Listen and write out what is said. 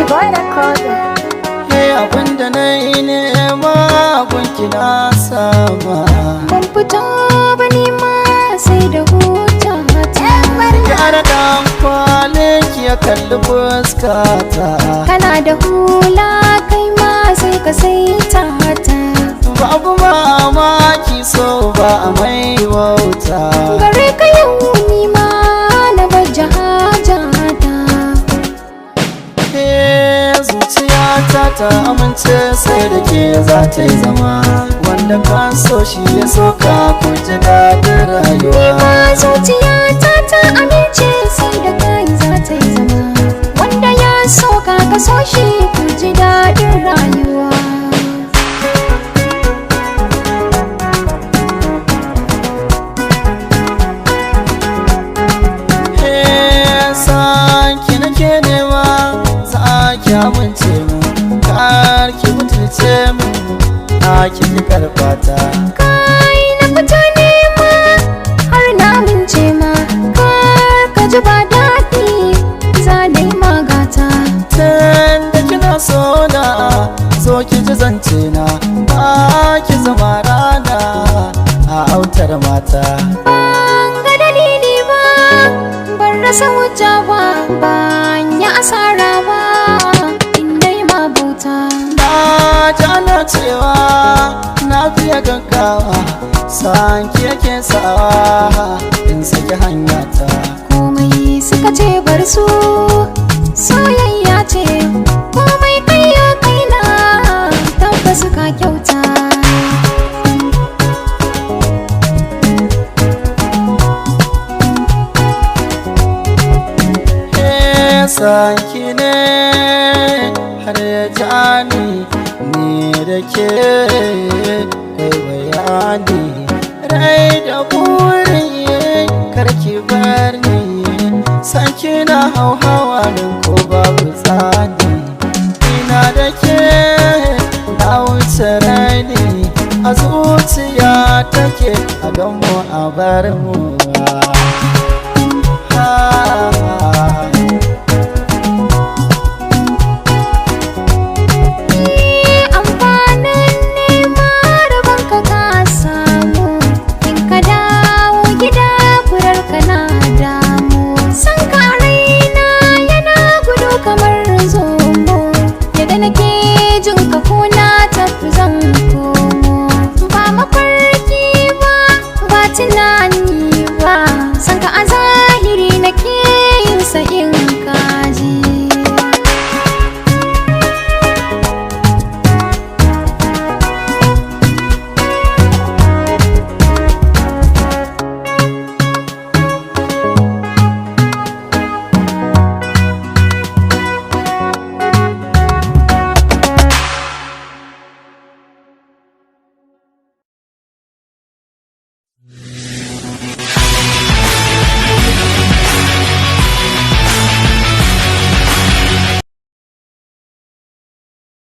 boy recorder. Hey, abinda na yi nema gunki na sama. Ban fito ba ni ma sai da hujja ta. Gyara dan kwalin ki ya kalli fuskata. Kana da hula kai ma sai ka saita ta. Babu mamaki so ba a mai wauta. Gare ka yau ni ma na baje hajata. Zuciyata ta amince sai da ke za ta yi zama. Wanda ka so shi ya so ka ku ji daɗin rayuwa. Zuciyata ta amince sai da kai za ta yi zama. Wanda ya so ka so shi ku ji daɗin rayuwa. Sanki nake nema za ki amince mu, kar ki mutunce mu, a ki karfata. Kai na fita nema har na amince ma, kar ka ji ba daɗi za na yi magata. Tun da kina so na zo ki ji zance na, ba ki zama rana a autar mata. Ban ga dalili ba, ban rasa hujja ba, ban yi asara ba, in dai ma bauta. Na ji ana cewa na fiye gaggawa, sanki yake sawa in saki hanyata. Komai suka ce bar su, soyayya ce, komai kai ya kaina, tabbas ka kyauta. Sanki ne har ya jani ni da ke kai bayani, rai da burin karki bar ni. Sanki na hauhawa min ko babu tsani, ina da ke na wuce rani, a zuciya take a don mu a bar mu. Kamar